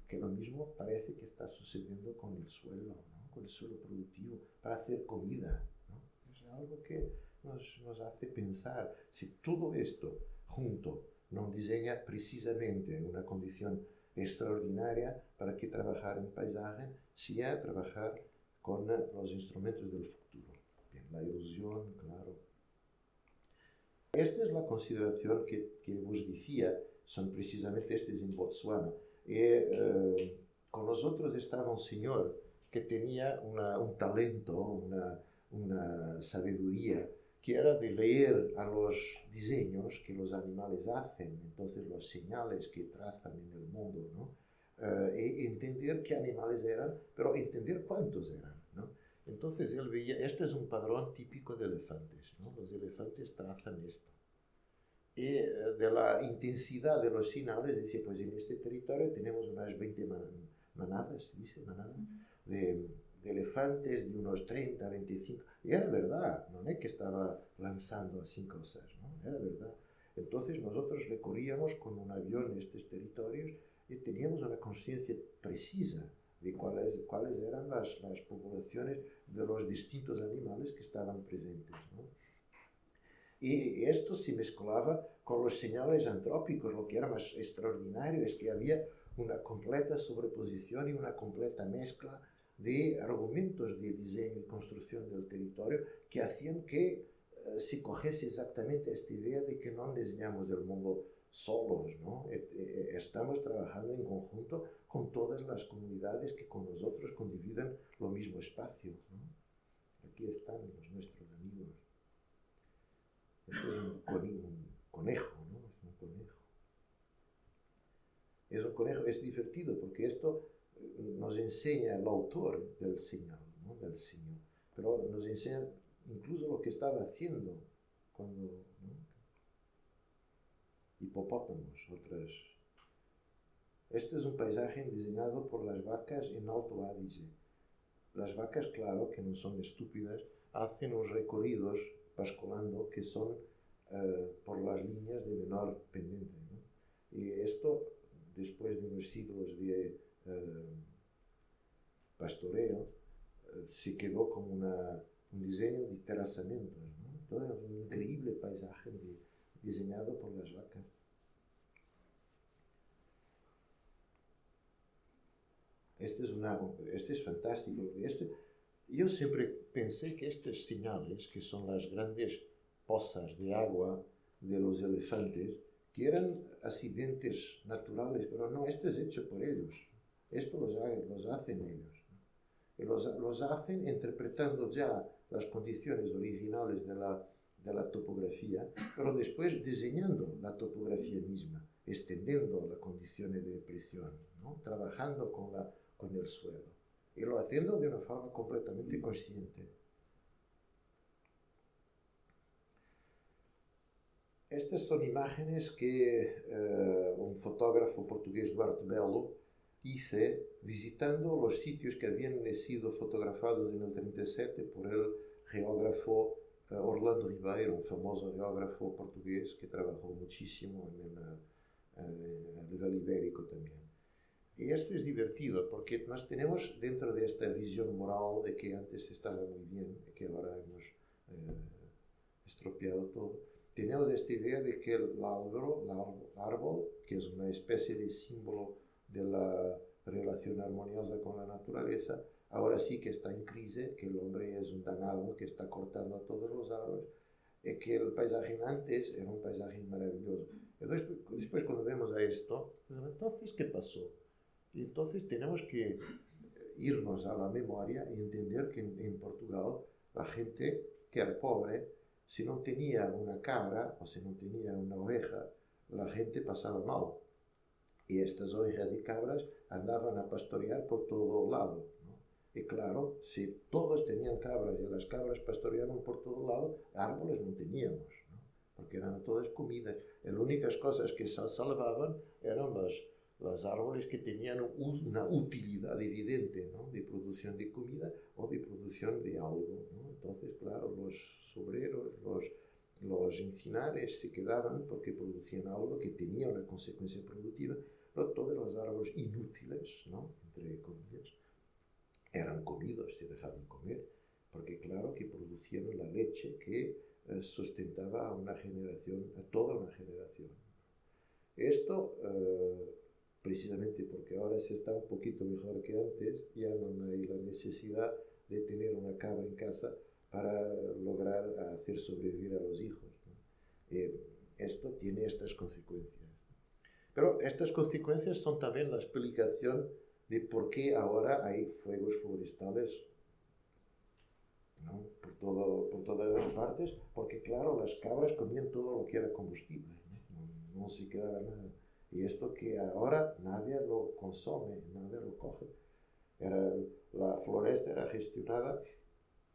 Speaker 1: que lo mismo parece que está sucediendo con el suelo, ¿no? Con el suelo productivo, para hacer comida, ¿no? Es algo que nos hace pensar si todo esto junto nos diseña precisamente una condición extraordinaria para que trabajar en paisaje sea trabajar con los instrumentos del futuro. Bien, la erosión, claro. Esta es la consideración que vos decía, son precisamente estos en Botswana. Con nosotros estaba un señor que tenía un talento, una sabiduría, que era de leer a los diseños que los animales hacen, entonces los señales que trazan en el mundo, ¿no? Y entender qué animales eran, pero entender cuántos eran, ¿no? Entonces él veía, este es un padrón típico de elefantes, ¿no? Los elefantes trazan esto. Y de la intensidad de los señales, decía, pues en este territorio tenemos unas 20 manadas, se dice, manadas, de elefantes de unos 30, 25. Y era verdad, no es que estaba lanzando así cosas, ¿no? Era verdad. Entonces nosotros recorríamos con un avión estos territorios y teníamos una conciencia precisa de cuáles eran las poblaciones de los distintos animales que estaban presentes, ¿no? Y esto se mezclaba con los señales antrópicos. Lo que era más extraordinario es que había una completa sobreposición y una completa mezcla de argumentos de diseño y construcción del territorio que hacían que se cogiese exactamente esta idea de que no diseñamos el mundo solos, ¿no? Estamos trabajando en conjunto con todas las comunidades que con nosotros condividen lo mismo espacio, ¿no? Aquí están los nuestros amigos. Esto es un conejo, ¿no? Es un conejo. Es un conejo, es divertido porque esto nos enseña el autor del señal, ¿no? Del señor, pero nos enseña incluso lo que estaba haciendo cuando, ¿no? Hipopótamos, otras. Este es un paisaje diseñado por las vacas en Alto Adige. Las vacas, claro, que no son estúpidas, hacen unos recorridos pascolando que son por las líneas de menor pendiente, ¿no? Y esto, después de unos siglos de pastoreo, se quedó como un diseño de terrazamientos, ¿no? Todo es un increíble paisaje diseñado por las vacas. Este es fantástico. Yo siempre pensé que estas señales, que son las grandes pozas de agua de los elefantes, que eran accidentes naturales, pero no, esto es hecho por ellos. Esto los hacen ellos. Y los hacen interpretando ya las condiciones originales de la topografía, pero después diseñando la topografía misma, extendiendo las condiciones de presión, ¿no? Trabajando con el suelo. Y lo haciendo de una forma completamente consciente. Estas son imágenes que un fotógrafo portugués, Duarte Belo, hizo visitando los sitios que habían sido fotografados en el 37 por el geógrafo Orlando Ribeiro, un famoso geógrafo portugués que trabajó muchísimo a nivel ibérico también. Y esto es divertido porque nos tenemos dentro de esta visión moral de que antes estaba muy bien y que ahora hemos estropeado todo. Tenemos esta idea de que el árbol, que es una especie de símbolo de la relación armoniosa con la naturaleza, ahora sí que está en crisis, que el hombre es un danado que está cortando a todos los árboles, y que el paisaje antes era un paisaje maravilloso. Después cuando vemos a esto, entonces, ¿qué pasó? Y entonces tenemos que irnos a la memoria y entender que en Portugal la gente que era pobre, si no tenía una cabra o si no tenía una oveja, la gente pasaba mal. Y estas ovejas y cabras andaban a pastorear por todo lado, ¿no? Y claro, si todos tenían cabras y las cabras pastoreaban por todo lado, árboles no teníamos, ¿no? Porque eran todas comidas. Las únicas cosas que se salvaban eran los árboles que tenían una utilidad evidente, ¿no? De producción de comida o de producción de algo, ¿no? Entonces, claro, los sobreros, los encinares se quedaban porque producían algo que tenía una consecuencia productiva, pero todos los árboles inútiles, ¿no? Entre comillas, eran comidos, se dejaban comer, porque claro que producían la leche que sustentaba a una generación, a toda una generación. Esto, precisamente porque ahora se está un poquito mejor que antes, ya no hay la necesidad de tener una cabra en casa para lograr hacer sobrevivir a los hijos, ¿no? Esto tiene estas consecuencias. Pero estas consecuencias son también la explicación de por qué ahora hay fuegos forestales, ¿no? por todas las partes, porque claro, las cabras comían todo lo que era combustible, ¿no? No se quedaba nada. Y esto que ahora nadie lo consume, nadie lo coge. La floresta era gestionada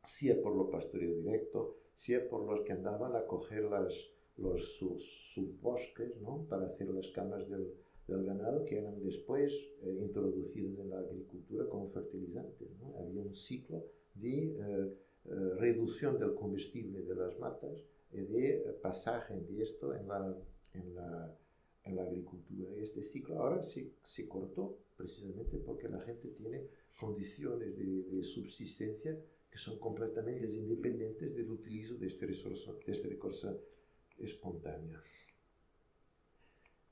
Speaker 1: sea por lo pastoreo directo, sea por los que andaban a coger los subbosques, ¿no? Para hacer las camas del ganado, que eran después introducidos en la agricultura como fertilizantes, ¿no? Había un ciclo de reducción del combustible de las matas y de pasaje de esto en la agricultura. Y este ciclo ahora se cortó precisamente porque la gente tiene condiciones de subsistencia que son completamente independientes del utilizo de este recurso espontáneo.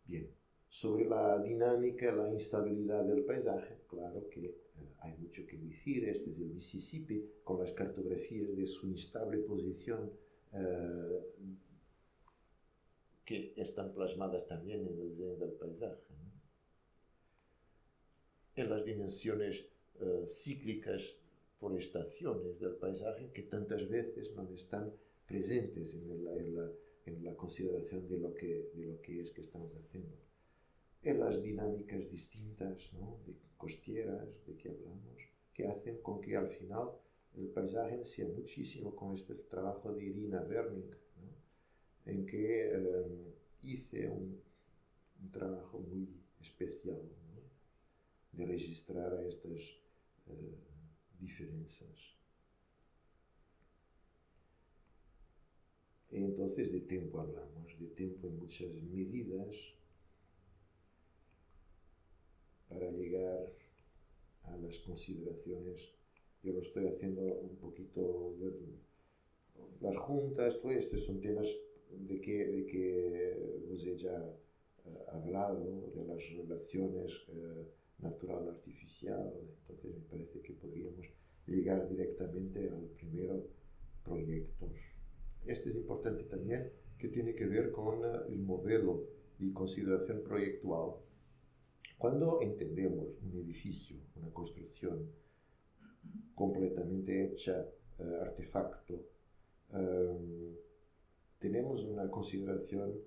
Speaker 1: Bien, sobre la dinámica, la instabilidad del paisaje, claro que hay mucho que decir. Este es el Mississippi, con las cartografías de su instable posición, que están plasmadas también en el diseño del paisaje, ¿no? En las dimensiones cíclicas por estaciones del paisaje que tantas veces no están presentes en la consideración de lo que es que estamos haciendo. En las dinámicas distintas, ¿no? De costieras, de que hablamos, que hacen con que al final el paisaje sea muchísimo con este trabajo de Irina Werning, ¿no? En que hice un trabajo muy especial, ¿no? De registrar a estas diferencias. Entonces de tiempo hablamos, de tiempo en muchas medidas, para llegar a las consideraciones. Yo lo estoy haciendo un poquito, las juntas, todo esto son temas de que os he ya hablado, de las relaciones natural-artificial. Entonces me parece que podríamos llegar directamente al primer proyecto. Este es importante también, que tiene que ver con el modelo de consideración proyectual. Cuando entendemos un edificio, una construcción completamente hecha, artefacto, tenemos una consideración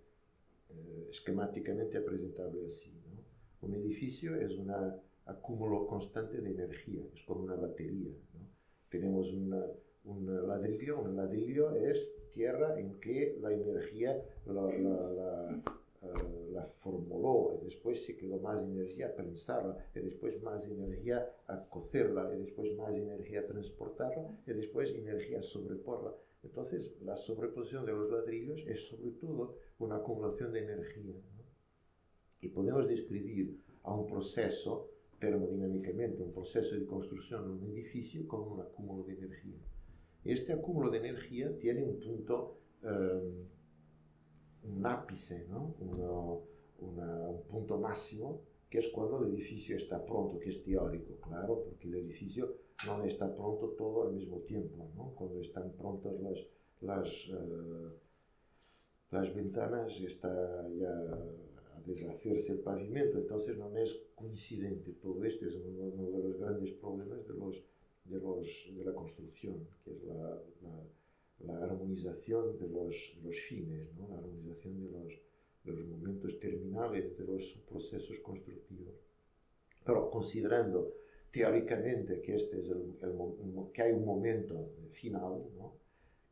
Speaker 1: esquemáticamente presentable así, ¿no? Un edificio es un acúmulo constante de energía, es como una batería, ¿no? Tenemos un ladrillo es tierra en que la energía la formuló, y después se quedó más energía a prensarla, y después más energía a cocerla, y después más energía a transportarla, y después energía a sobreporla. Entonces, la sobreposición de los ladrillos es sobre todo una acumulación de energía, ¿no? Y podemos describir a un proceso termodinámicamente, un proceso de construcción de un edificio como un acúmulo de energía. Este acúmulo de energía tiene un punto, un ápice, ¿no? Un punto máximo, que es cuando el edificio está pronto, que es teórico, claro, porque el edificio no está pronto todo al mismo tiempo, ¿no? Cuando están prontas las ventanas, está ya a deshacerse el pavimento, entonces no es coincidente. Todo esto es uno de los grandes problemas de la construcción, que es la armonización de los fines, ¿no? La armonización de los momentos terminales de los procesos constructivos. Pero considerando teóricamente que que hay un momento final, ¿no?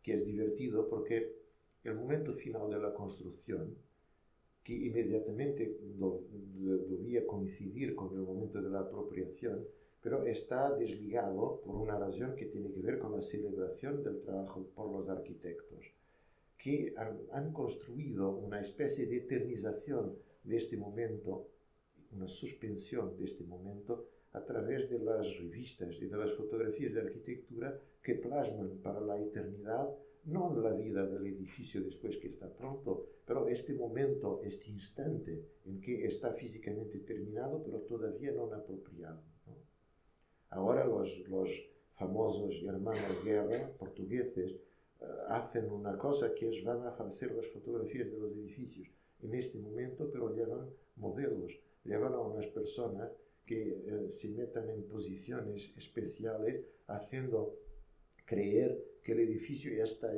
Speaker 1: Que es divertido porque el momento final de la construcción, que inmediatamente debía coincidir con el momento de la apropiación, pero está desligado por una razón que tiene que ver con la celebración del trabajo por los arquitectos, que han construido una especie de eternización de este momento, una suspensión de este momento a través de las revistas y de las fotografías de arquitectura que plasman para la eternidad no la vida del edificio después que está pronto, pero este momento, este instante en que está físicamente terminado, pero todavía no apropiado, ¿no? Ahora los famosos hermanos Guerra, portugueses, hacen una cosa que es, van a hacer las fotografías de los edificios en este momento, pero llevan modelos, llevan a unas personas que se metan en posiciones especiales, haciendo creer que el edificio ya está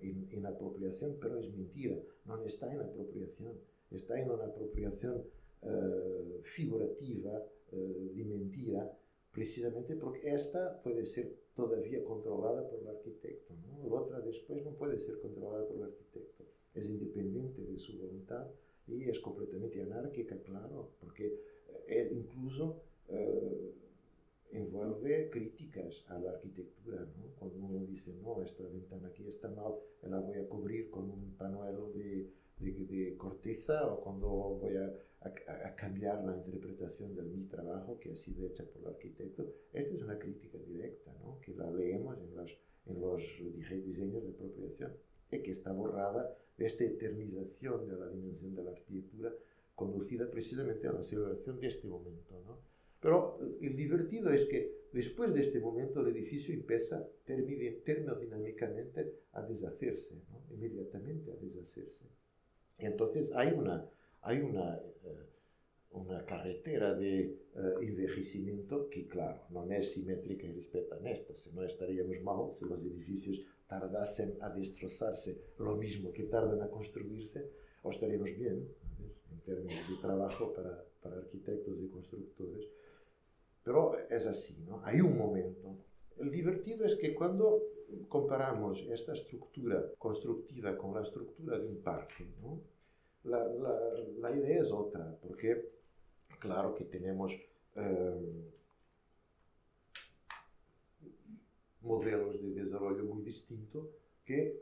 Speaker 1: en apropiación, pero es mentira, no está en apropiación, está en una apropiación figurativa, de mentira, precisamente porque esta puede ser todavía controlada por el arquitecto, ¿no? La otra después no puede ser controlada por el arquitecto, es independiente de su voluntad y es completamente anárquica, claro, porque incluso envuelve críticas a la arquitectura, ¿no? Cuando uno dice, no, esta ventana aquí está mal, la voy a cubrir con un panuelo de corteza, o cuando voy a cambiar la interpretación de mi trabajo que ha sido hecha por el arquitecto. Esta es una crítica directa, ¿no? Que la leemos en los diseños de apropiación y que está borrada de esta eternización de la dimensión de la arquitectura conducida precisamente a la celebración de este momento, ¿no? Pero el divertido es que después de este momento el edificio empieza termodinámicamente a deshacerse, ¿no? Inmediatamente a deshacerse. Y entonces hay una carretera de envejecimiento que, claro, no es simétrica respecto a esta, si no estaríamos mal si los edificios tardasen a destrozarse lo mismo que tardan a construirse, o estaríamos bien, ¿ves? En términos de trabajo para arquitectos y constructores. Pero es así, ¿no? Hay un momento. El divertido es que cuando comparamos esta estructura constructiva con la estructura de un parque, ¿no? La idea es otra, porque claro que tenemos modelos de desarrollo muy distintos que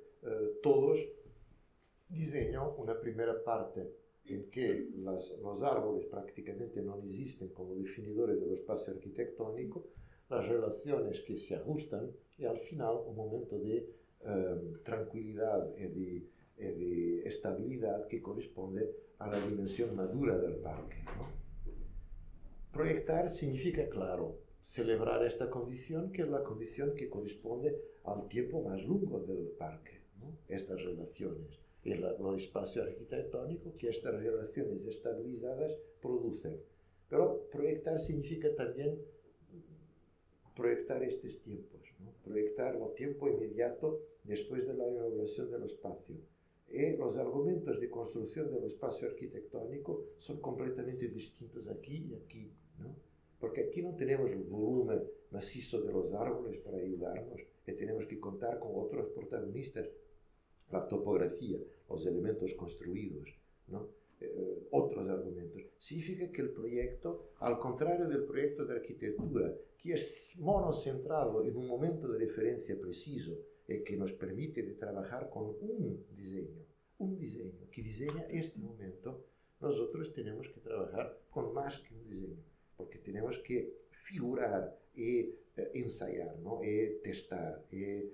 Speaker 1: todos diseñan una primera parte en que los árboles prácticamente no existen como definidores del espacio arquitectónico, las relaciones que se ajustan y al final un momento de tranquilidad y de estabilidad que corresponde a la dimensión madura del parque, ¿no? Proyectar significa, claro, celebrar esta condición, que es la condición que corresponde al tiempo más largo del parque, ¿no? Estas relaciones. El espacio arquitectónico que estas relaciones estabilizadas producen. Pero proyectar significa también proyectar estos tiempos, ¿no? Proyectar el tiempo inmediato después de la inauguración del espacio. Y los argumentos de construcción del espacio arquitectónico son completamente distintos aquí y aquí, ¿no? Porque aquí no tenemos el volumen macizo de los árboles para ayudarnos, y tenemos que contar con otros protagonistas, la topografía, los elementos construidos, ¿no? Otros argumentos. Significa que el proyecto, al contrario del proyecto de arquitectura, que es monocentrado en un momento de referencia preciso, que nos permite de trabajar con un diseño que diseña este momento, nosotros tenemos que trabajar con más que un diseño, porque tenemos que figurar y ensayar, ¿no? Y testar, y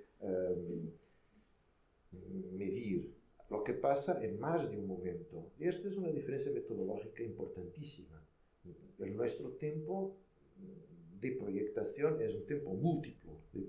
Speaker 1: medir lo que pasa en más de un momento. Y esta es una diferencia metodológica importantísima. Nuestro tiempo de proyectación es un tiempo múltiplo de